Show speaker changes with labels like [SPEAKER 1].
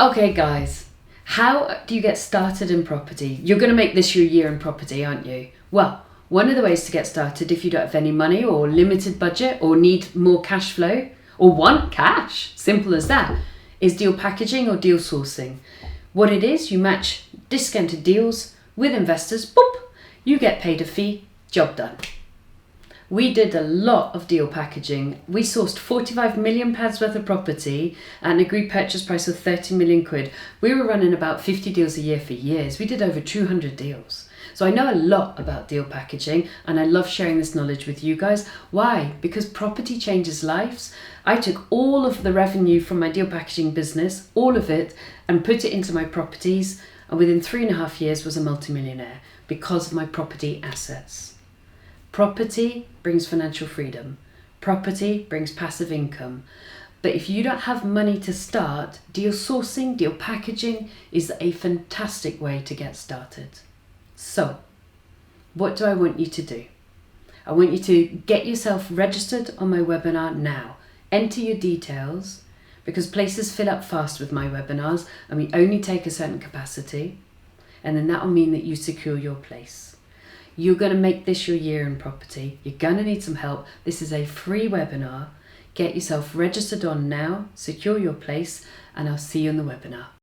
[SPEAKER 1] Okay guys, how do you get started in property? You're going to make this your year in property, aren't you? Well, one of the ways to get started if you don't have any money or limited budget or need more cash flow or want cash, simple as that, is deal packaging or deal sourcing. What it is, you match discounted deals with investors, boop, you get paid a fee, job done. We did a lot of deal packaging. We sourced £45 million worth of property at an agreed purchase price of 30 million quid. We were running about 50 deals a year for years. We did over 200 deals. So I know a lot about deal packaging and I love sharing this knowledge with you guys. Why? Because property changes lives. I took all of the revenue from my deal packaging business, all of it, and put it into my properties, and within 3.5 years was a multimillionaire because of my property assets. Property brings financial freedom. Property brings passive income. But if you don't have money to start, deal sourcing, deal packaging is a fantastic way to get started. So, what do I want you to do? I want you to get yourself registered on my webinar now. Enter your details because places fill up fast with my webinars and we only take a certain capacity. And then that will mean that you secure your place. You're going to make this your year in property. You're going to need some help. This is a free webinar. Get yourself registered on now, secure your place, and I'll see you in the webinar.